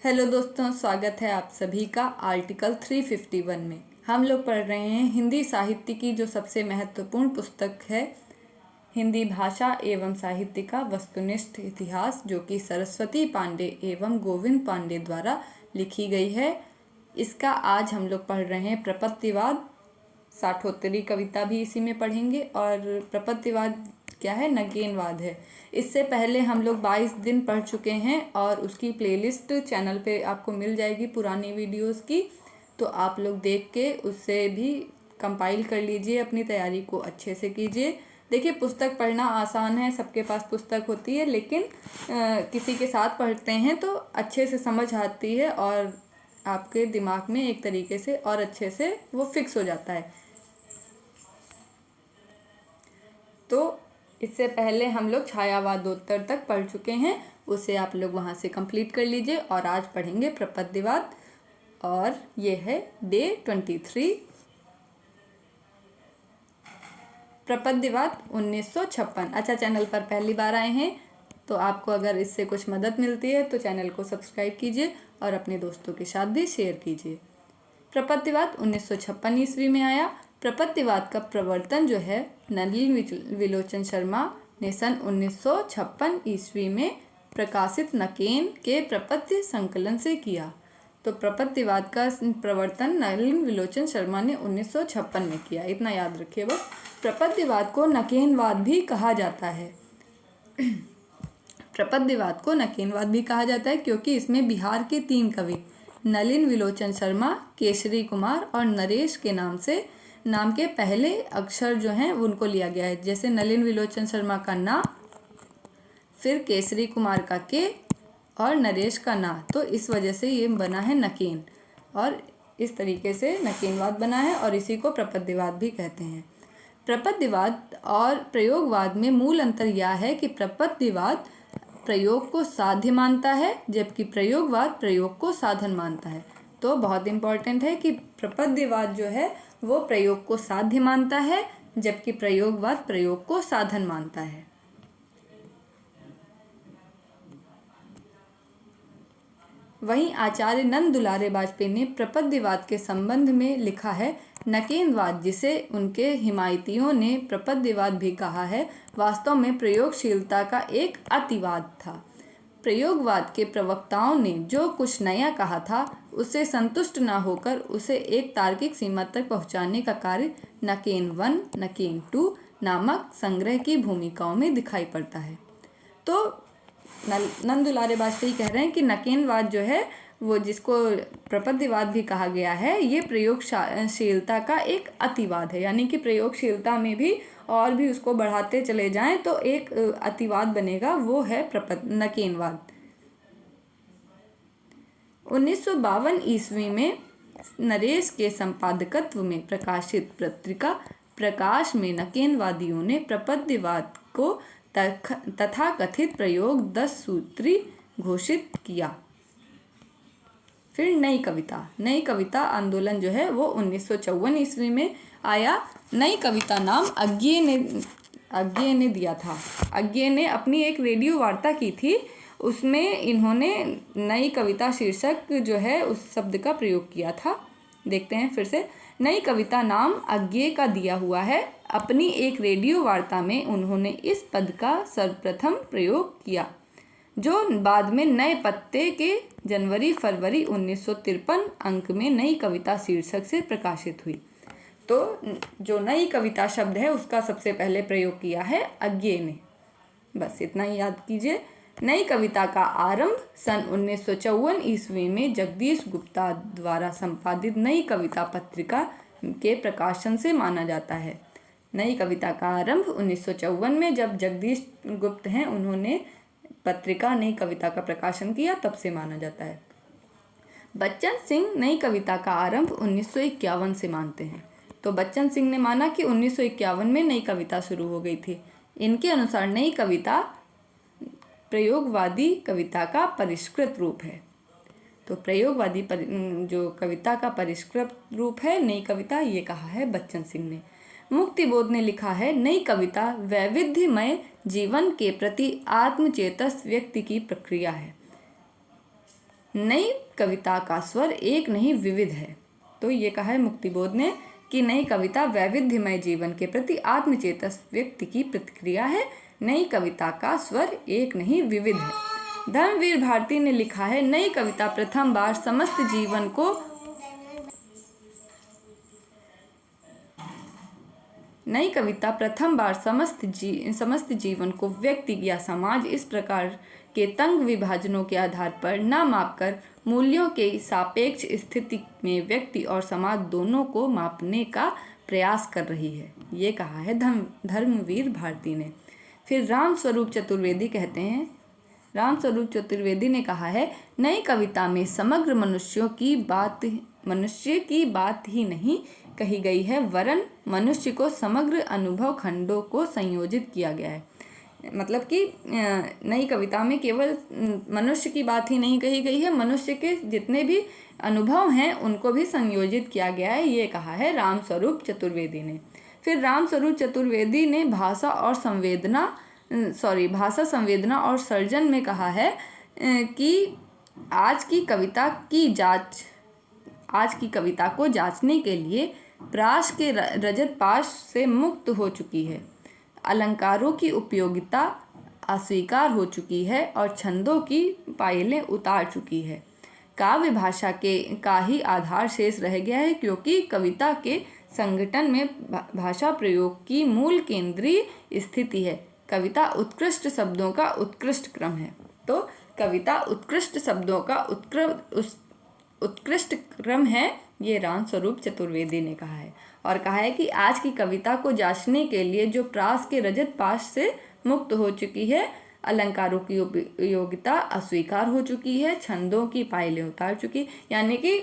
Hello दोस्तों, स्वागत है आप सभी का आर्टिकल 351 में। हम लोग पढ़ रहे हैं हिंदी साहित्य की जो सबसे महत्वपूर्ण पुस्तक है, हिंदी भाषा एवं साहित्य का वस्तुनिष्ठ इतिहास, जो कि सरस्वती पांडे एवं गोविंद पांडे द्वारा लिखी गई है। इसका आज हम लोग पढ़ रहे हैं प्रपत्तिवाद। साठोत्तरी कविता भी इसी में पढ़ेंगे। और प्रपत्तिवाद क्या है? नगेनवाद है। इससे पहले हम लोग 22 दिन पढ़ चुके हैं और उसकी प्लेलिस्ट चैनल पे आपको मिल जाएगी पुरानी वीडियोस की, तो आप लोग देख के उससे भी कंपाइल कर लीजिए, अपनी तैयारी को अच्छे से कीजिए। देखिए, पुस्तक पढ़ना आसान है, सबके पास पुस्तक होती है, लेकिन किसी के साथ पढ़ते हैं तो अच्छे से समझ आती है और आपके दिमाग में एक तरीके से और अच्छे से वो फिक्स हो जाता है। तो इससे पहले हम लोग छायावादोत्तर तक पढ़ चुके हैं, उसे आप लोग वहाँ से कंप्लीट कर लीजिए। और आज पढ़ेंगे प्रपत्तिवाद, और ये है डे 23। प्रपत्तिवाद 1956। अच्छा, चैनल पर पहली बार आए हैं तो आपको अगर इससे कुछ मदद मिलती है तो चैनल को सब्सक्राइब कीजिए और अपने दोस्तों के साथ भी शेयर कीजिए। प्रपत्तिवाद 1956 ईस्वी में आया। प्रपत्तिवाद का प्रवर्तन जो है नलिन विलोचन शर्मा ने सन 1956 ईस्वी में प्रकाशित नकेन के प्रपत्ति संकलन से किया। तो प्रपत्तिवाद का प्रवर्तन नलिन विलोचन शर्मा ने 1956 में किया, इतना याद रखिए बस। प्रपत्तिवाद को नकेनवाद भी कहा जाता है। प्रपत्तिवाद को नकेनवाद भी कहा जाता है क्योंकि इसमें बिहार के 3 कवि नलिन विलोचन शर्मा, केसरी कुमार और नरेश के नाम के पहले अक्षर जो हैं उनको लिया गया है। जैसे नलिन विलोचन शर्मा का ना, फिर केसरी कुमार का के और नरेश का ना, तो इस वजह से ये बना है नकेन, और इस तरीके से नकेनवाद बना है और इसी को प्रपत्तिवाद भी कहते हैं। प्रपत्तिवाद और प्रयोगवाद में मूल अंतर यह है कि प्रपत्तिवाद प्रयोग को साध्य मानता है, जबकि प्रयोगवाद प्रयोग को साधन मानता है। तो बहुत इम्पोर्टेंट है कि प्रपत्तिवाद जो है वो प्रयोग को साध्य मानता है, जबकि प्रयोगवाद प्रयोग को साधन मानता है। वहीं आचार्य नंद दुलारे वाजपेयी ने प्रपत्तिवाद के संबंध में लिखा है, नकेनवाद, जिसे उनके हिमायतियों ने प्रपत्तिवाद भी कहा है, वास्तव में प्रयोगशीलता का एक अतिवाद था। प्रयोगवाद के प्रवक्ताओं ने जो कुछ नया कहा था उससे संतुष्ट न होकर उसे एक तार्किक सीमा तक पहुंचाने का कार्य नकेन 1, नकेन 2 नामक संग्रह की भूमिकाओं में दिखाई पड़ता है। तो नंद दुलारे वाजपेयी कह रहे हैं कि नकेनवाद जो है वो, जिसको प्रपत्तिवाद भी कहा गया है, ये प्रयोगशीलता का एक अतिवाद है, यानी कि प्रयोगशीलता में भी और भी उसको बढ़ाते चले जाएं तो एक अतिवाद बनेगा, वो है नकेनवाद। 1952 ईस्वी में नरेश के संपादकत्व में प्रकाशित पत्रिका प्रकाश में नकेनवादियों ने प्रपत्तिवाद को तथाकथित प्रयोग 10 सूत्री घोषित किया। फिर नई कविता आंदोलन जो है वो 1954 ईस्वी में आया। नई कविता नाम अज्ञे ने दिया था। अज्ञे ने अपनी एक रेडियो वार्ता की थी, उसमें इन्होंने नई कविता शीर्षक जो है उस शब्द का प्रयोग किया था। देखते हैं फिर से। नई कविता नाम अज्ञे का दिया हुआ है। अपनी एक रेडियो वार्ता में उन्होंने इस पद का सर्वप्रथम प्रयोग किया, जो बाद में नए पत्ते के जनवरी-फरवरी 1953 अंक में नई कविता शीर्षक से प्रकाशित हुई। तो जो नई कविता शब्द है उसका सबसे पहले प्रयोग किया है अज्ञे ने। बस इतना ही याद कीजिए। नई कविता का आरंभ सन 1954 ईस्वी में जगदीश गुप्ता द्वारा संपादित नई कविता पत्रिका के प्रकाशन से माना जाता है। नई कविता का आरंभ 1954 में जब जगदीश गुप्त हैं उन्होंने पत्रिका नई कविता का प्रकाशन किया, तब से माना जाता है। बच्चन सिंह नई कविता का आरंभ 1951 से मानते हैं। तो बच्चन सिंह ने माना कि 1951 में नई कविता शुरू हो गई थी। इनके अनुसार नई कविता प्रयोगवादी कविता का परिष्कृत रूप है। तो प्रयोगवादी जो कविता का परिष्कृत रूप है नई कविता, ये कहा है बच्चन सिंह ने। मुक्तिबोध ने लिखा है, नई कविता वैविध्यमय जीवन के प्रति आत्मचेतस व्यक्ति की प्रक्रिया है। नई कविता का स्वर एक नहीं विविध है। तो ये कहा है मुक्तिबोध ने कि नई कविता वैविध्यमय जीवन के प्रति आत्मचेतस व्यक्ति की प्रतिक्रिया है। नई कविता का स्वर एक नहीं विविध है। धर्मवीर भारती ने लिखा है, नई कविता प्रथम बार समस्त जीवन को समस्त जीवन को व्यक्ति या समाज इस प्रकार के तंग विभाजनों के आधार पर न मापकर मूल्यों के सापेक्ष स्थिति में व्यक्ति और समाज दोनों को मापने का प्रयास कर रही है। ये कहा है धर्मवीर भारती ने। फिर रामस्वरूप चतुर्वेदी कहते हैं, रामस्वरूप चतुर्वेदी ने कहा है, नई कविता में समग्र मनुष्य की बात ही नहीं कही गई है, वरन मनुष्य को समग्र अनुभव खंडों को संयोजित किया गया है। मतलब कि नई कविता में केवल मनुष्य की बात ही नहीं कही गई है, मनुष्य के जितने भी अनुभव हैं उनको भी संयोजित किया गया है। ये कहा है रामस्वरूप चतुर्वेदी ने। फिर रामस्वरूप चतुर्वेदी ने भाषा संवेदना और सर्जन में कहा है कि आज की कविता को जांचने के लिए प्रास के रजत पाश से मुक्त हो चुकी है, अलंकारों की उपयोगिता अस्वीकार हो चुकी है और छंदों की पायलें उतार चुकी है। काव्य भाषा का ही आधार शेष रह गया है, क्योंकि कविता के संगठन में भाषा प्रयोग की मूल केंद्रीय स्थिति है। कविता उत्कृष्ट शब्दों का उत्कृष्ट क्रम है। तो कविता उत्कृष्ट शब्दों का उत्कृष्ट क्रम है, ये रामस्वरूप चतुर्वेदी ने कहा है। और कहा है कि आज की कविता को जांचने के लिए जो प्रास के रजत पाश से मुक्त हो चुकी है, अलंकारों की उपयोगिता अस्वीकार हो चुकी है, छंदों की पायलें उतार चुकी। यानी कि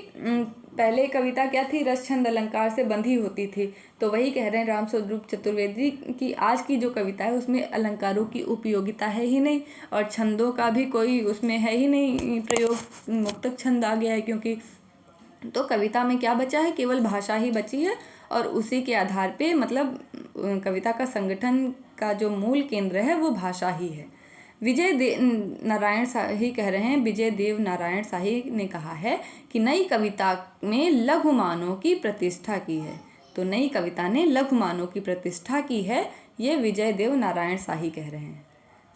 पहले कविता क्या थी, रस छंद अलंकार से बंधी होती थी। तो वही कह रहे हैं रामस्वरूप चतुर्वेदी कि आज की जो कविता है उसमें अलंकारों की उपयोगिता है ही नहीं और छंदों का भी कोई उसमें है ही नहीं प्रयोग, मुक्तक छंद आ गया है। क्योंकि तो कविता में क्या बचा है, केवल भाषा ही बची है और उसी के आधार पे मतलब कविता का संगठन का जो मूल केंद्र है वो भाषा ही है। विजय देव नारायण शाही ने कहा है कि नई कविता में लघुमानों की प्रतिष्ठा की है। तो नई कविता ने लघुमानों की प्रतिष्ठा की है, ये विजय देव नारायण शाही कह रहे हैं।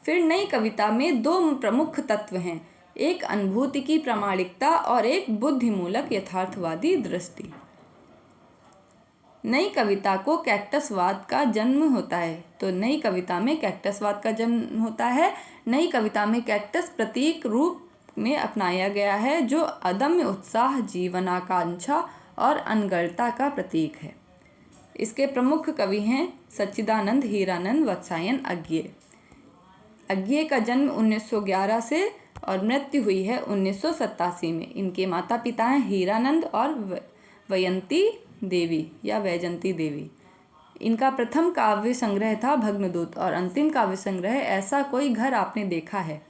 फिर नई कविता में दो प्रमुख तत्व हैं, एक अनुभूति की प्रामाणिकता और एक बुद्धिमूलक यथार्थवादी दृष्टि। नई कविता को कैक्टसवाद का जन्म होता है। तो नई कविता में कैक्टसवाद का जन्म होता है। नई कविता में कैक्टस प्रतीक रूप में अपनाया गया है, जो अदम्य उत्साह, जीवनाकांक्षा और अनगढ़ता का प्रतीक है। इसके प्रमुख कवि हैं सच्चिदानंद हीरानंद वत्सायन अज्ञे। अज्ञे का जन्म 1911 से और मृत्यु हुई है 1987 में। इनके माता पिता हैं हीरानंद और वयंती देवी या वैजंती देवी। इनका प्रथम काव्य संग्रह था भग्नदूत और अंतिम काव्य संग्रह ऐसा कोई घर आपने देखा है।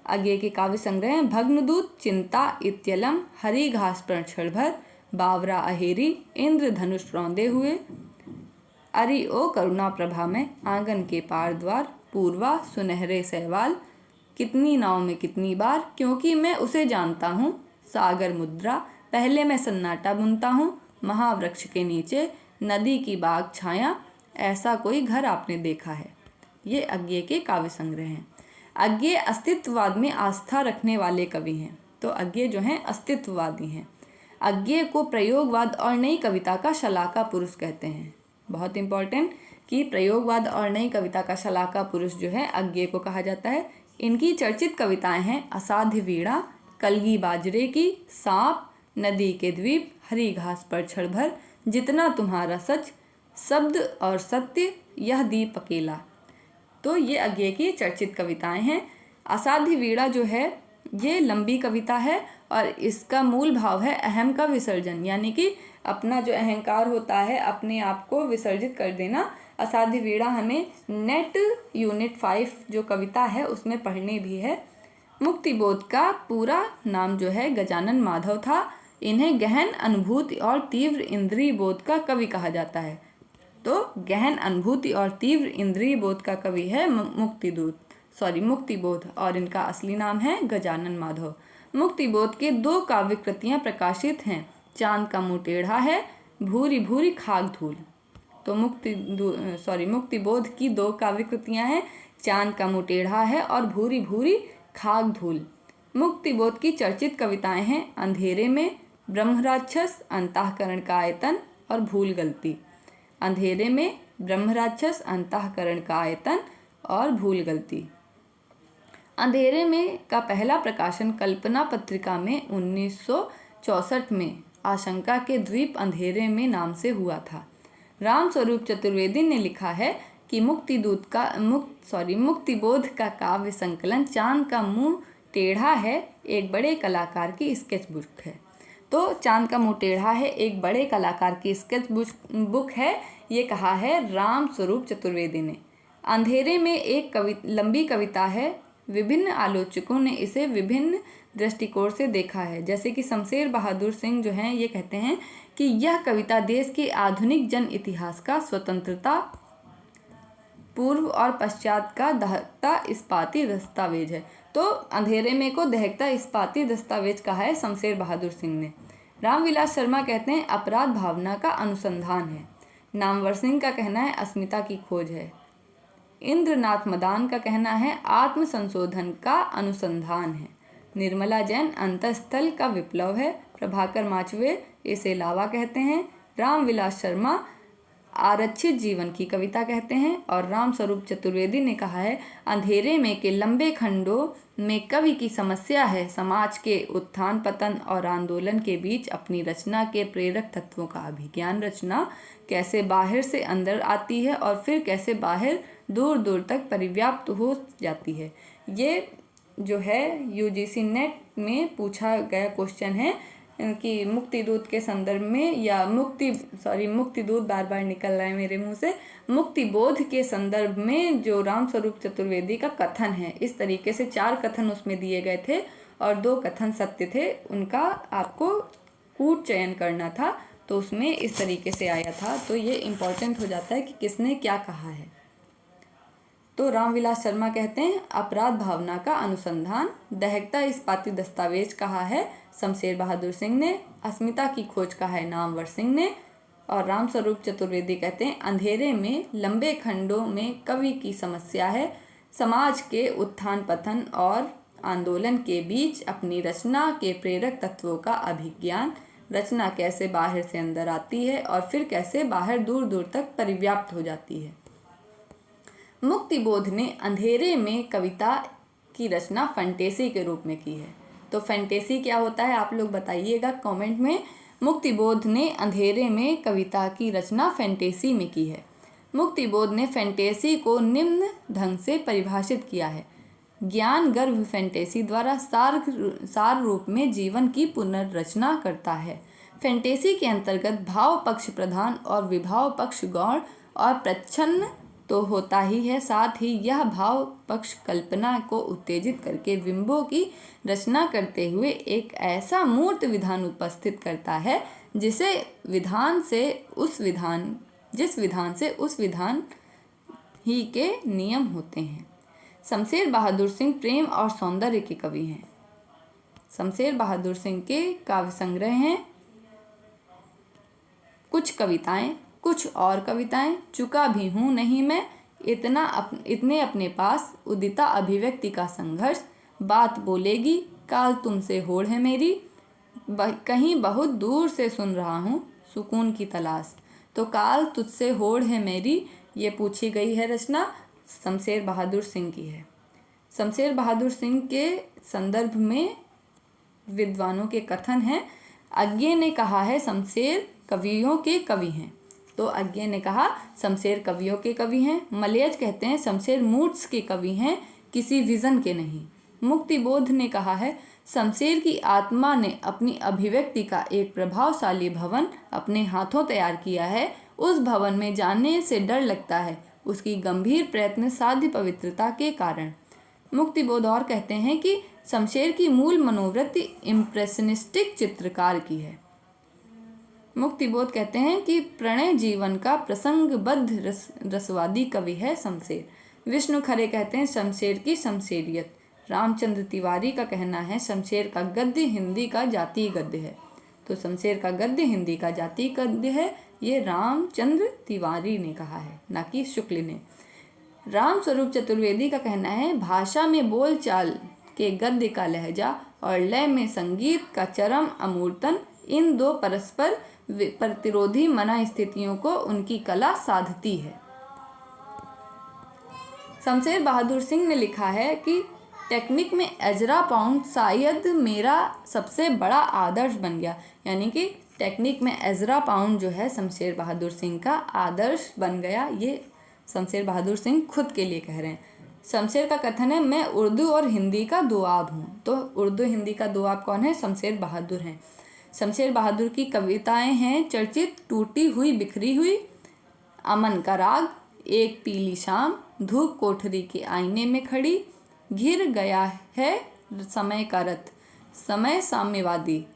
आगे के काव्य संग्रह हैं भग्नदूत, चिंता, इत्यलम, हरी घास पर क्षणभर, बावरा अहेरी, इंद्र धनुष रौंदे हुए, अरि ओ करुणा प्रभा में, आंगन के पार द्वार, पूर्वा, सुनहरे सहवाल, कितनी नाव में कितनी बार, क्योंकि मैं उसे जानता हूँ, सागर मुद्रा, पहले मैं सन्नाटा बुनता हूँ, महावृक्ष के नीचे, नदी की बाग छाया, ऐसा कोई घर आपने देखा है। ये अज्ञे के काव्य संग्रह हैं। अज्ञे अस्तित्ववाद में आस्था रखने वाले कवि हैं। तो अज्ञे जो हैं अस्तित्ववादी हैं। अज्ञे को प्रयोगवाद और नई कविता का शलाका पुरुष कहते हैं। बहुत इंपॉर्टेंट कि प्रयोगवाद और नई कविता का शलाका पुरुष जो है अज्ञे को कहा जाता है। इनकी चर्चित कविताएं हैं असाध्य वीणा, कलगी बाजरे की, सांप, नदी के द्वीप, हरी घास पर क्षणभर, जितना तुम्हारा सच, शब्द और सत्य, यह दीप अकेला। तो ये अज्ञे की चर्चित कविताएं हैं। असाध्य वीणा जो है ये लंबी कविता है और इसका मूल भाव है अहम का विसर्जन, यानी कि अपना जो अहंकार होता है अपने आप को विसर्जित कर देना। असाध्य वीणा हमें नेट यूनिट 5 जो कविता है उसमें पढ़नी भी है। मुक्तिबोध का पूरा नाम जो है गजानन माधव था। इन्हें गहन अनुभूति और तीव्र इंद्रिय बोध का कवि कहा जाता है। तो गहन अनुभूति और तीव्र इंद्रिय बोध का कवि है मुक्तिबोध और इनका असली नाम है गजानन माधव। मुक्तिबोध के 2 काव्य कृतियाँ प्रकाशित हैं। चांद का मुँह टेढ़ा है, भूरी भूरी खाक धूल। तो मुक्तिबोध की 2 काव्य कृतियाँ हैं, चांद का मुँह टेढ़ा है और भूरी भूरी खाक धूल। मुक्तिबोध की चर्चित कविताएं हैं अंधेरे में, ब्रह्मराक्षस, अंतःकरण का आयतन और भूल गलती। अंधेरे में, ब्रह्मराक्षस, अंतःकरण का आयतन और भूल गलती। अंधेरे में का पहला प्रकाशन कल्पना पत्रिका में 1964 में आशंका के द्वीप अंधेरे में नाम से हुआ था। रामस्वरूप चतुर्वेदी ने लिखा है कि मुक्तिबोध का काव्य संकलन चांद का मुँह टेढ़ा है एक बड़े कलाकार की स्केच बुक है। तो चांद का मुँह टेढ़ा है एक बड़े कलाकार की स्केच बुक है, ये कहा है रामस्वरूप चतुर्वेदी ने। अंधेरे में एक लंबी कविता है। विभिन्न आलोचकों ने इसे विभिन्न दृष्टिकोण से देखा है। जैसे कि शमशेर बहादुर सिंह जो हैं, ये कहते हैं कि यह कविता देश के आधुनिक जन इतिहास का स्वतंत्रता पूर्व और पश्चात का दहकता इस्पाती दस्तावेज है। तो अंधेरे में को दहकता इस्पाती दस्तावेज कहा है शमशेर बहादुर सिंह ने। रामविलास शर्मा कहते हैं अपराध भावना का अनुसंधान है। नामवर सिंह का कहना है अस्मिता की खोज है। इंद्रनाथ मदान का कहना है आत्म संशोधन का अनुसंधान है। निर्मला जैन अंतःस्थल का विप्लव है। प्रभाकर माचवे इसे लावा कहते हैं। रामविलास शर्मा आरक्षित जीवन की कविता कहते हैं। और रामस्वरूप चतुर्वेदी ने कहा है अंधेरे में के लंबे खंडों में कवि की समस्या है समाज के उत्थान पतन और आंदोलन के बीच अपनी रचना के प्रेरक तत्वों का अभिज्ञान। रचना कैसे बाहर से अंदर आती है और फिर कैसे बाहर दूर दूर तक परिव्याप्त हो जाती है। ये जो है यूजीसी नेट में पूछा गया क्वेश्चन है कि मुक्तिदूत के संदर्भ में या मुक्तिदूत बार बार निकल रहा है मेरे मुंह से, मुक्तिबोध के संदर्भ में जो रामस्वरूप चतुर्वेदी का कथन है, इस तरीके से 4 कथन उसमें दिए गए थे और 2 कथन सत्य थे। उनका आपको कूट चयन करना था, तो उसमें इस तरीके से आया था। तो ये इम्पोर्टेंट हो जाता है कि किसने क्या कहा है। तो रामविलास शर्मा कहते हैं अपराध भावना का अनुसंधान, दहकता इस्पाती दस्तावेज कहा है शमशेर बहादुर सिंह ने। अस्मिता की खोज कहा है नामवर सिंह ने। और रामस्वरूप चतुर्वेदी कहते हैं अंधेरे में लंबे खंडों में कवि की समस्या है समाज के उत्थान पतन और आंदोलन के बीच अपनी रचना के प्रेरक तत्वों का अभिज्ञान। रचना कैसे बाहर से अंदर आती है और फिर कैसे बाहर दूर दूर तक परिव्याप्त हो जाती है। मुक्तिबोध ने अंधेरे में कविता की रचना फैंटेसी के रूप में की है। तो फैंटेसी क्या होता है आप लोग बताइएगा कमेंट में। मुक्तिबोध ने अंधेरे में कविता की रचना फैंटेसी में की है। मुक्तिबोध ने फैंटेसी को निम्न ढंग से परिभाषित किया है। ज्ञान गर्भ फैंटेसी द्वारा सार रूप में जीवन की पुनर्रचना करता है। फैंटेसी के अंतर्गत भाव पक्ष प्रधान और विभाव पक्ष गौण और प्रच्छन्न तो होता ही है, साथ ही यह भाव पक्ष कल्पना को उत्तेजित करके बिंबों की रचना करते हुए एक ऐसा मूर्त विधान उपस्थित करता है जिस विधान से उस विधान ही के नियम होते हैं। शमशेर बहादुर सिंह प्रेम और सौंदर्य के कवि हैं। शमशेर बहादुर सिंह के काव्य संग्रह हैं कुछ कविताएं, कुछ और कविताएं, चुका भी हूँ नहीं मैं, इतने अपने पास, उदिता अभिव्यक्ति का संघर्ष, बात बोलेगी, काल तुमसे होड़ है मेरी, कहीं बहुत दूर से सुन रहा हूँ, सुकून की तलाश। तो काल तुझसे होड़ है मेरी ये पूछी गई है रचना शमशेर बहादुर सिंह की है। शमशेर बहादुर सिंह के संदर्भ में विद्वानों के कथन हैं। अज्ञे ने कहा है शमशेर कवियों के कवि हैं। तो अज्ञे ने कहा शमशेर कवियों के कवि हैं। मलयज कहते हैं शमशेर मूड्स के कवि हैं, किसी विज़न के नहीं। मुक्तिबोध ने कहा है शमशेर की आत्मा ने अपनी अभिव्यक्ति का एक प्रभावशाली भवन अपने हाथों तैयार किया है। उस भवन में जाने से डर लगता है, उसकी गंभीर प्रयत्न साध्य पवित्रता के कारण। मुक्तिबोध और कहते हैं कि शमशेर की मूल मनोवृत्ति इम्प्रेशनिस्टिक चित्रकार की है। मुक्तिबोध कहते हैं कि प्रणय जीवन का प्रसंगबद्ध रसवादी कवि है शमशेर। विष्णु खरे कहते हैं शमशेर की शमशेरियत। रामचंद्र तिवारी का कहना है शमशेर का गद्य हिंदी का जातीय गद्य है। तो शमशेर का गद्य हिंदी का जातीय गद्य है, ये रामचंद्र तिवारी ने कहा है, ना कि शुक्ल ने। रामस्वरूप चतुर्वेदी का कहना है भाषा में बोल चाल के गद्य का लहजा और लय में संगीत का चरम अमूर्तन, इन दो परस्पर प्रतिरोधी मना स्थितियों को उनकी कला साधती है। शमशेर बहादुर सिंह ने लिखा है कि टेक्निक में एजरा पाउंड शायद मेरा सबसे बड़ा आदर्श बन गया। यानी कि टेक्निक में एजरा पाउंड जो है शमशेर बहादुर सिंह का आदर्श बन गया, ये शमशेर बहादुर सिंह खुद के लिए कह रहे हैं। शमशेर का कथन है मैं उर्दू और हिंदी का दोआब हूँ। तो उर्दू हिंदी का दोआब कौन है? शमशेर बहादुर हैं। शमशेर बहादुर की कविताएं हैं चर्चित टूटी हुई बिखरी हुई, अमन का राग, एक पीली शाम, धूप कोठरी के आईने में खड़ी, घिर गया है समय का रथ, समय साम्यवादी।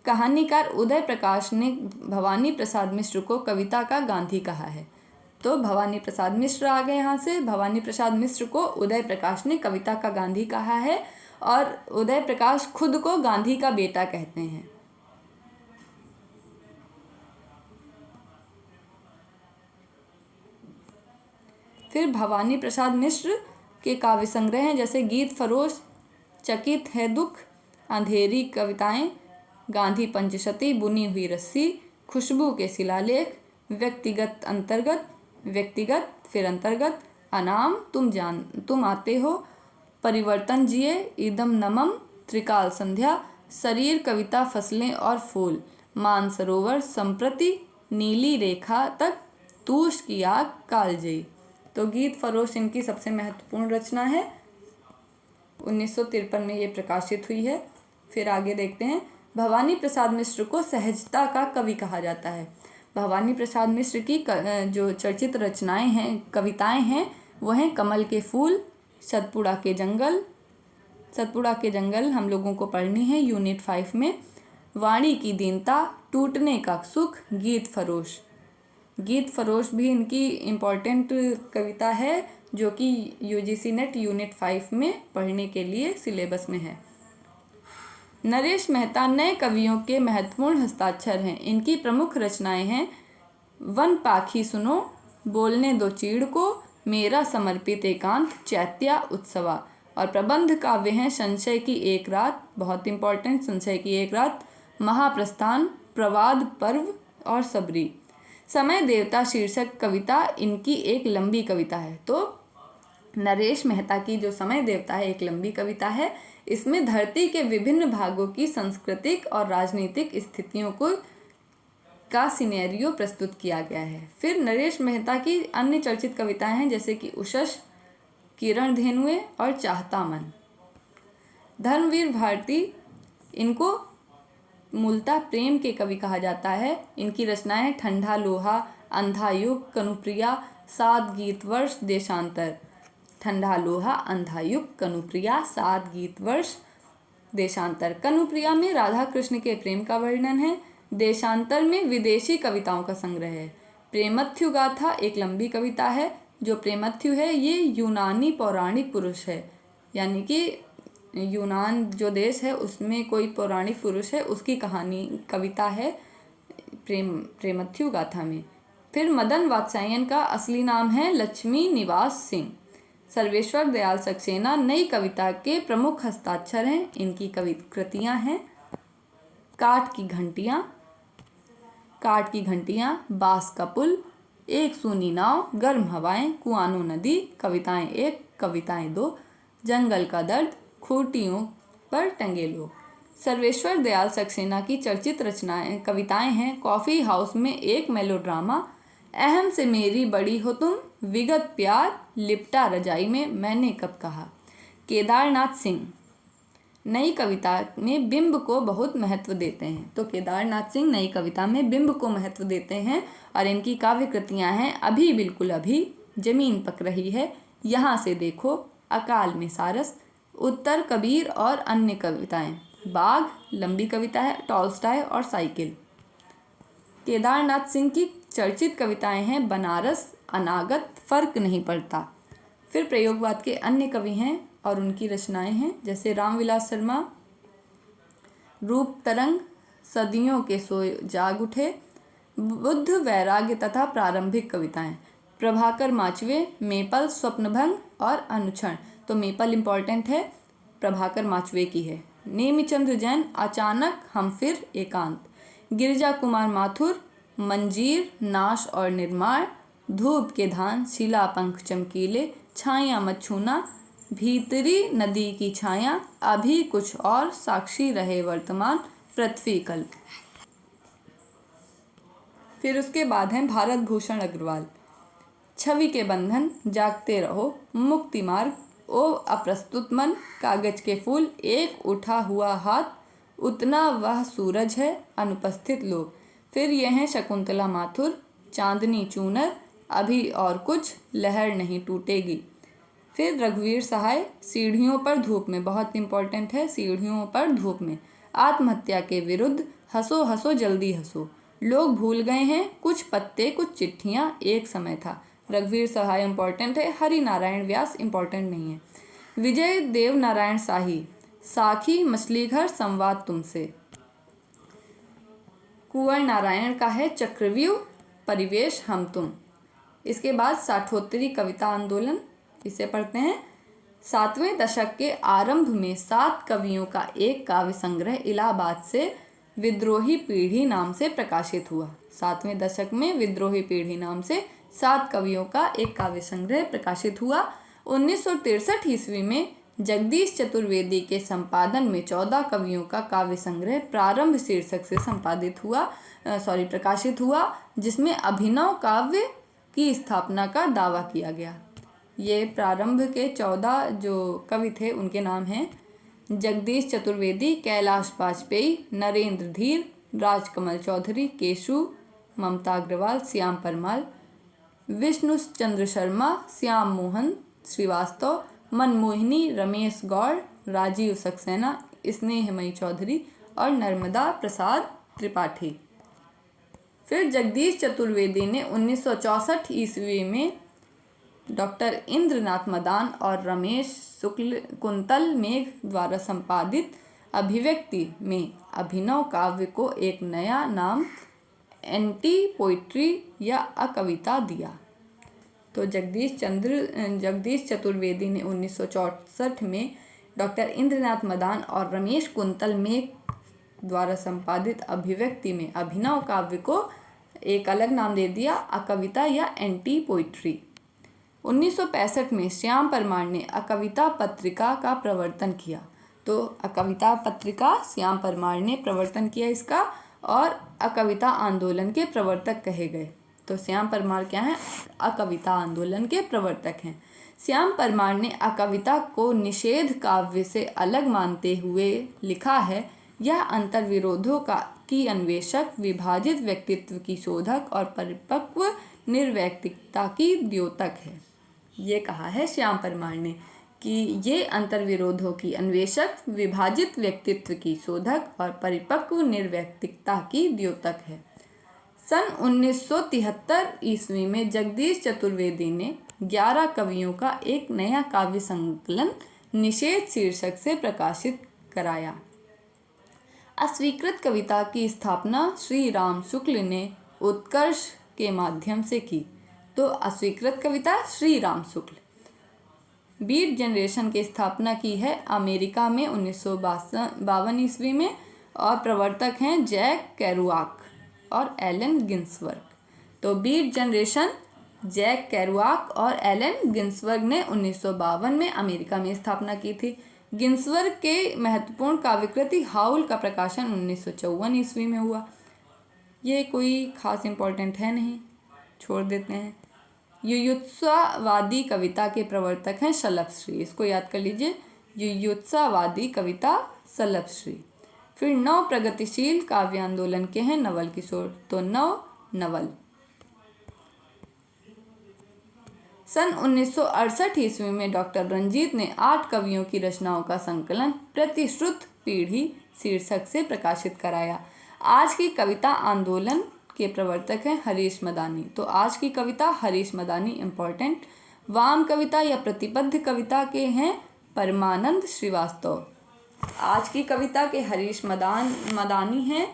कहानीकार उदय प्रकाश ने भवानी प्रसाद मिश्र को कविता का गांधी कहा है। तो भवानी प्रसाद मिश्र आ गए यहाँ से। भवानी प्रसाद मिश्र को उदय प्रकाश ने कविता का गांधी कहा है और उदय प्रकाश खुद को गांधी का बेटा कहते हैं। फिर भवानी प्रसाद मिश्र के काव्य संग्रह हैं जैसे गीत फरोश, चकित है दुख, अंधेरी कविताएं, गांधी पंचशती, बुनी हुई रस्सी, खुशबू के शिलालेख, व्यक्तिगत अंतर्गत, व्यक्तिगत फिर अंतर्गत, अनाम, तुम आते हो, परिवर्तन जिए, ईदम नमम, त्रिकाल संध्या, शरीर कविता, फसलें और फूल, मानसरोवर, संप्रति, नीली रेखा तक, तूष की आग, कालजयी। तो गीत फरोश इनकी सबसे महत्वपूर्ण रचना है। 1953 में ये प्रकाशित हुई है। फिर आगे देखते हैं। भवानी प्रसाद मिश्र को सहजता का कवि कहा जाता है। भवानी प्रसाद मिश्र की जो चर्चित रचनाएं हैं, कविताएं हैं, वो हैं कमल के फूल, सतपुड़ा के जंगल। सतपुड़ा के जंगल हम लोगों को पढ़नी है यूनिट 5 में। वाणी की दीनता, टूटने का सुख, गीत फरोश। गीत फरोश भी इनकी इम्पॉर्टेंट कविता है जो कि यूजीसी नेट यूनिट 5 में पढ़ने के लिए सिलेबस में है। नरेश मेहता नए कवियों के महत्वपूर्ण हस्ताक्षर हैं। इनकी प्रमुख रचनाएं हैं वन पाखी सुनो, बोलने दो चीड़ को, मेरा समर्पित एकांत, चैत्या उत्सवा। और प्रबंध काव्य हैं संशय की एक रात, बहुत इंपॉर्टेंट, संशय की एक रात, महाप्रस्थान, प्रवाद पर्व और सबरी। समय देवता शीर्षक कविता इनकी एक लंबी कविता है। तो नरेश मेहता की जो समय देवता है एक लंबी कविता है। इसमें धरती के विभिन्न भागों की सांस्कृतिक और राजनीतिक स्थितियों को का सिनेरियो प्रस्तुत किया गया है। फिर नरेश मेहता की अन्य चर्चित कविताएं हैं जैसे कि उषस, किरण धेनुए और चाहता मन। धर्मवीर भारती इनको मूलतः प्रेम के कवि कहा जाता है। इनकी रचनाएं ठंडा लोहा, अंधा युग, कनुप्रिया, 7 गीत वर्ष, देशांतर। ठंडा लोहा, अंधा युग, कनुप्रिया, 7 गीत वर्ष, देशांतर। कनुप्रिया में राधा कृष्ण के प्रेम का वर्णन है। देशांतर में विदेशी कविताओं का संग्रह है। प्रेमथ्यु गाथा एक लंबी कविता है। जो प्रेमथ्यु है ये यूनानी पौराणिक पुरुष है, यानी कि यूनान जो देश है उसमें कोई पौराणिक पुरुष है, उसकी कहानी कविता है प्रेमथ्यु गाथा में। फिर मदन वात्स्यायन का असली नाम है लक्ष्मी निवास सिंह। सर्वेश्वर दयाल सक्सेना नई कविता के प्रमुख हस्ताक्षर हैं। इनकी कृतियां हैं काठ की घंटियां, बांस का पुल, एक सूनी नाव, गर्म हवाएं, कुआनो नदी, कविताएं 1, कविताएं 2, जंगल का दर्द, खूंटियों पर टंगे लोग। सर्वेश्वर दयाल सक्सेना की चर्चित रचनाएं कविताएं हैं कॉफ़ी हाउस में एक मेलोड्रामा, अहम से मेरी बड़ी हो तुम, विगत प्यार, लिपटा रजाई में, मैंने कब कहा। केदारनाथ सिंह नई कविता में बिंब को बहुत महत्व देते हैं। तो केदारनाथ सिंह नई कविता में बिंब को महत्व देते हैं और इनकी काव्य कृतियाँ हैं अभी बिल्कुल अभी, जमीन पक रही है, यहाँ से देखो, अकाल में सारस, उत्तर कबीर और अन्य कविताएं, बाघ लंबी कविता है, टॉलस्टॉय और साइकिल। केदारनाथ सिंह की चर्चित कविताएं हैं बनारस, अनागत, फर्क नहीं पड़ता। फिर प्रयोगवाद के अन्य कवि हैं और उनकी रचनाएं हैं, जैसे रामविलास शर्मा, रूप तरंग, सदियों के सोए जाग उठे, बुद्ध वैराग्य तथा प्रारंभिक कविताएं। प्रभाकर माचवे, मेपल, स्वप्नभंग और अनुक्षण। तो मेपल इम्पॉर्टेंट है, प्रभाकर माचवे की है। नेमिचंद्र जैन, अचानक, हम फिर, एकांत। गिरिजा कुमार माथुर, मंजीर, नाश और निर्माण। धूप के धान, शिला पंख चमकीले, छाया मत छूना, भीतरी नदी की छाया, अभी कुछ और, साक्षी रहे वर्तमान, पृथ्वी कल्प। फिर उसके बाद हैं भारत भूषण अग्रवाल। छवि के बंधन, जागते रहो, मुक्ति मार्ग, ओ अप्रस्तुत मन, कागज के फूल, एक उठा हुआ हाथ, उतना वह सूरज है, अनुपस्थित लोग। फिर यह हैं शकुंतला माथुर, चांदनी चूनर, अभी और कुछ, लहर नहीं टूटेगी। फिर रघुवीर सहाय, सीढ़ियों पर धूप में, बहुत इंपॉर्टेंट है, सीढ़ियों पर धूप में। आत्महत्या के विरुद्ध, हंसो हंसो जल्दी हंसो, लोग भूल गए हैं कुछ पत्ते कुछ चिट्ठियाँ, एक समय था। रघुवीर सहाय इंपॉर्टेंट है, हरि नारायण व्यास इंपॉर्टेंट नहीं है। विजय देव नारायण शाही, साखी, मछली घर, संवाद तुमसे। कुंवर नारायण का है चक्रव्यूह, परिवेश, हम तुम। इसके बाद साठोत्तरी कविता आंदोलन, इसे पढ़ते हैं। 7वें दशक के आरंभ में 7 कवियों का एक काव्य संग्रह इलाहाबाद से विद्रोही पीढ़ी नाम से प्रकाशित हुआ। 7वें दशक में विद्रोही पीढ़ी नाम से 7 कवियों का एक काव्य संग्रह प्रकाशित हुआ। 1963 ईस्वी में जगदीश चतुर्वेदी के संपादन में 14 कवियों का काव्य संग्रह प्रारंभ शीर्षक से प्रकाशित हुआ, जिसमें अभिनव काव्य की स्थापना का दावा किया गया। ये प्रारंभ के 14 जो कवि थे उनके नाम हैं जगदीश चतुर्वेदी, कैलाश वाजपेयी, नरेंद्र धीर, राजकमल चौधरी, केशु, ममता अग्रवाल, श्याम परमाल, विष्णु चंद्र शर्मा, श्याम मोहन श्रीवास्तव, मनमोहिनी, रमेश गौड़, राजीव सक्सेना, स्नेहमयी चौधरी और नर्मदा प्रसाद त्रिपाठी। फिर जगदीश चतुर्वेदी ने 1964 ईस्वी में डॉक्टर इंद्रनाथ मदान और रमेश शुक्ल कुंतल मेघ द्वारा संपादित अभिव्यक्ति में अभिनव काव्य को एक नया नाम एंटी पोइट्री या अकविता दिया। तो जगदीश चतुर्वेदी ने 1964 में डॉक्टर इंद्रनाथ मदान और रमेश कुंतल मेघ द्वारा संपादित अभिव्यक्ति में अभिनव काव्य को एक अलग नाम दे दिया, अकविता या एंटी पोइट्री। 1965 में श्याम परमार ने अकविता पत्रिका का प्रवर्तन किया। तो अकविता पत्रिका श्याम परमार ने प्रवर्तन किया इसका, और अकविता आंदोलन के प्रवर्तक कहे गए। तो श्याम परमार क्या हैं? अकविता आंदोलन के प्रवर्तक हैं। श्याम परमार ने अकविता को निषेध काव्य से अलग मानते हुए लिखा है, यह अंतर्विरोधों की अन्वेषक, विभाजित व्यक्तित्व की शोधक और परिपक्व निर्वैयक्तिकता की द्योतक है। ये कहा है श्याम परमार ने कि ये अंतर्विरोधों की अन्वेषक, विभाजित व्यक्तित्व की शोधक और परिपक्व निर्वैयक्तिकता की द्योतक है। सन 1973 ईस्वी में जगदीश चतुर्वेदी ने 11 कवियों का एक नया काव्य संकलन निषेध शीर्षक से प्रकाशित कराया। अस्वीकृत कविता की स्थापना श्री राम शुक्ल ने उत्कर्ष के माध्यम से की। तो अस्वीकृत कविता श्री राम शुक्ल। बीट जनरेशन की स्थापना की है अमेरिका में 1952 ईस्वी में, और प्रवर्तक हैं जैक केरुआक और एलन गिन्सबर्ग। तो बीट जनरेशन जैक केरुआक और एलन गिन्सबर्ग ने 1952 में अमेरिका में स्थापना की थी। गिन्सबर्ग के महत्वपूर्ण काव्यकृति हाउल का प्रकाशन 1954 ईस्वी में हुआ। ये कोई खास इम्पोर्टेंट है नहीं, छोड़ देते हैं। युयुत्सावादी कविता के प्रवर्तक हैं शलभश्री, इसको याद कर लीजिए, युयुत्सावादी कविता शलभश्री। फिर नव प्रगतिशील काव्य आंदोलन के हैं नवल किशोर। तो नवल। सन 1968 ईस्वी में डॉक्टर रंजीत ने 8 कवियों की रचनाओं का संकलन प्रतिश्रुत पीढ़ी शीर्षक से प्रकाशित कराया। आज की कविता आंदोलन के प्रवर्तक हैं हरीश मदानी। तो आज की कविता हरीश मदानी इम्पोर्टेंट। वाम कविता या प्रतिबद्ध कविता के हैं परमानंद श्रीवास्तव। आज की कविता के हरीश मदानी हैं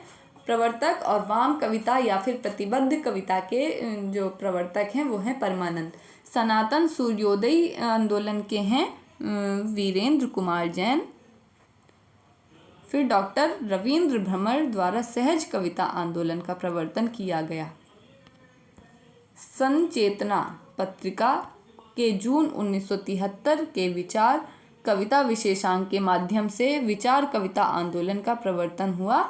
प्रवर्तक, और वाम कविता या फिर प्रतिबद्ध कविता के जो प्रवर्तक हैं वो हैं परमानंद। सनातन सूर्योदय आंदोलन के हैं वीरेंद्र कुमार जैन। फिर डॉक्टर रविंद्र भ्रमर द्वारा सहज कविता आंदोलन का प्रवर्तन किया गया। संचेतना पत्रिका के जून 1973 के विचार कविता विशेषांक के माध्यम से विचार कविता आंदोलन का प्रवर्तन हुआ।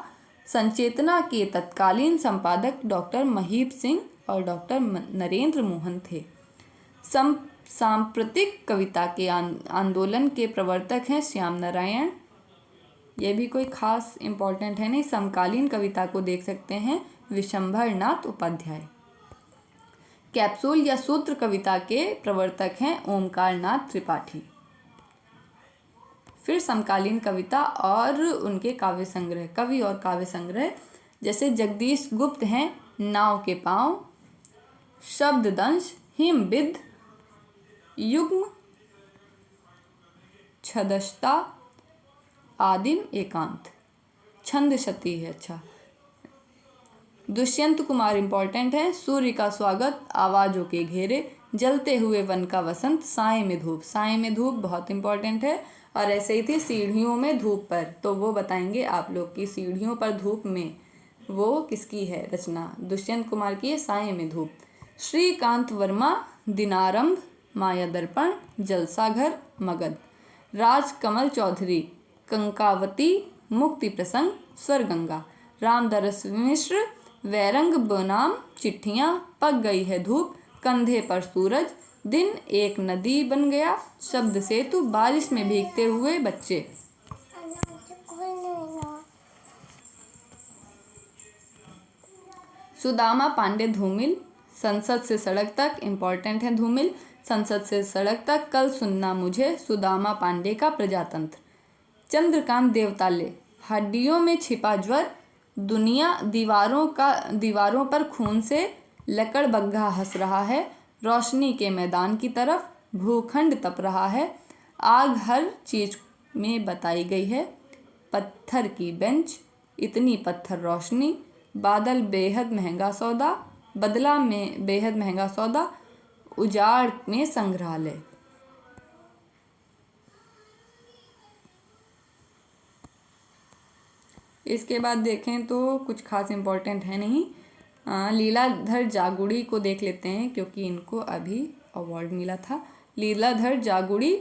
संचेतना के तत्कालीन संपादक डॉक्टर महीप सिंह और डॉक्टर नरेंद्र मोहन थे। सांप्रतिक कविता के आंदोलन के प्रवर्तक हैं श्याम नारायण। ये भी कोई खास इम्पोर्टेंट है नहीं। समकालीन कविता को देख सकते हैं विशंभर नाथ उपाध्याय। कैप्सूल या सूत्र कविता के प्रवर्तक हैं ओमकार नाथ त्रिपाठी। फिर समकालीन कविता और उनके काव्य संग्रह, कवि और काव्य संग्रह, जैसे जगदीश गुप्त हैं नाव के पांव, शब्ददंश, हिमबिद, युग्म, छदस्ता, आदिम एकांत, छंद शती है। अच्छा, दुष्यंत कुमार इम्पोर्टेंट है। सूर्य का स्वागत, आवाजों के घेरे, जलते हुए वन का वसंत, साए में धूप। साए में धूप बहुत इम्पोर्टेंट है। और ऐसे ही थी सीढ़ियों में धूप पर, तो वो बताएंगे आप लोग की सीढ़ियों पर धूप में वो किसकी है रचना, दुष्यंत कुमार की है साए में धूप। श्रीकांत वर्मा दिनारंभ, माया दर्पण, जलसाघर, मगध। राजकमल चौधरी कंकावती, मुक्ति प्रसंग, स्वरगंगा। रामदरस मिश्र वैरंग बनाम चिट्ठियाँ, पक गई है धूप, कंधे पर सूरज, दिन एक नदी बन गया, शब्द सेतु, बारिश में भीगते हुए बच्चे। सुदामा पांडे धूमिल, संसद से सड़क तक, इम्पोर्टेंट है धूमिल। संसद से सड़क तक, कल सुनना मुझे, सुदामा पांडे का प्रजातंत्र। चंद्रकांत देवताले, हड्डियों में छिपा ज्वर, दुनिया दीवारों पर खून से लकड़बग्घा हंस रहा है, रोशनी के मैदान की तरफ, भूखंड तप रहा है, आग हर चीज में बताई गई है, पत्थर की बेंच, इतनी पत्थर रोशनी, बादल बेहद महंगा सौदा, बदला में बेहद महंगा सौदा, उजाड़ में संग्रहालय। इसके बाद देखें तो कुछ खास इम्पोर्टेंट है नहीं। लीलाधर जागुड़ी को देख लेते हैं क्योंकि इनको अभी अवार्ड मिला था। लीलाधर जागुड़ी,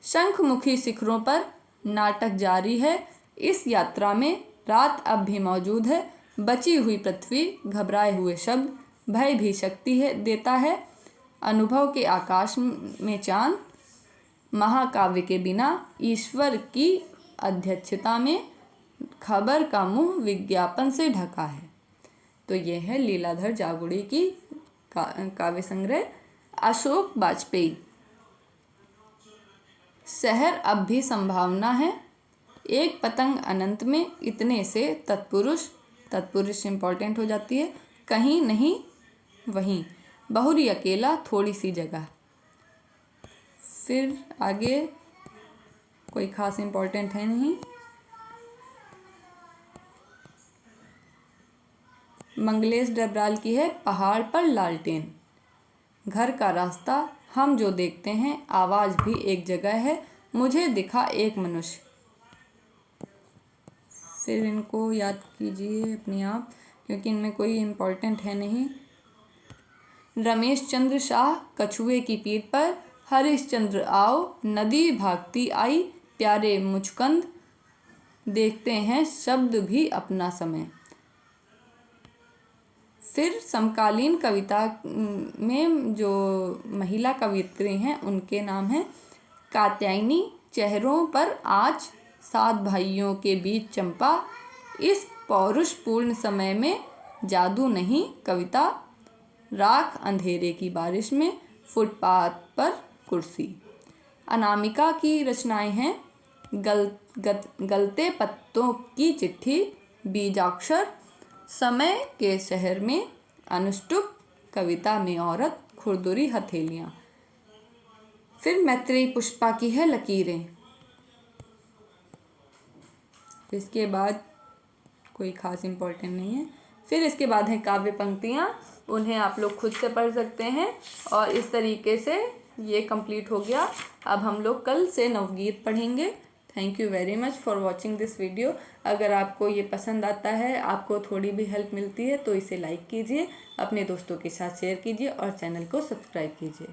शंखमुखी शिखरों पर नाटक जारी है, इस यात्रा में रात अब भी मौजूद है, बची हुई पृथ्वी, घबराए हुए शब्द, भय भी शक्ति है देता है, अनुभव के आकाश में चांद, महाकाव्य के बिना, ईश्वर की अध्यक्षता में, खबर का मुंह विज्ञापन से ढका है। तो ये है लीलाधर जागुड़ी की काव्य संग्रह। अशोक वाजपेयी, शहर अब भी संभावना है, एक पतंग अनंत में, इतने से तत्पुरुष इम्पोर्टेंट हो जाती है, कहीं नहीं वहीं, बहुरी अकेला, थोड़ी सी जगह। फिर आगे कोई खास इम्पोर्टेंट है नहीं। मंगलेश डबराल की है पहाड़ पर लालटेन, घर का रास्ता, हम जो देखते हैं, आवाज़ भी एक जगह है, मुझे दिखा एक मनुष्य। फिर इनको याद कीजिए अपने आप क्योंकि इनमें कोई इम्पोर्टेंट है नहीं। रमेश चंद्र शाह, कछुए की पीठ पर, हरिश्चंद्र आओ, नदी भागती आई, प्यारे मुचकंद, देखते हैं शब्द भी अपना समय। फिर समकालीन कविता में जो महिला कवियत्री हैं उनके नाम हैं कात्यायनी, चेहरों पर आज, 7 भाइयों के बीच चंपा, इस पौरुषपूर्ण समय में जादू नहीं कविता, राख अंधेरे की बारिश में, फुटपाथ पर कुर्सी। अनामिका की रचनाएं हैं गलते पत्तों की चिट्ठी, बीजाक्षर, समय के शहर में, अनुष्टुप, कविता में औरत, खुरदुरी हथेलियाँ। फिर मैत्रेयी पुष्पा की है लकीरें। इसके बाद कोई ख़ास इम्पोर्टेंट नहीं है। फिर इसके बाद है काव्य पंक्तियाँ, उन्हें आप लोग खुद से पढ़ सकते हैं। और इस तरीके से ये कंप्लीट हो गया। अब हम लोग कल से नवगीत पढ़ेंगे। Thank you very much for watching this video. अगर आपको ये पसंद आता है, आपको थोड़ी भी हेल्प मिलती है, तो इसे लाइक कीजिए, अपने दोस्तों के साथ शेयर कीजिए और चैनल को सब्सक्राइब कीजिए।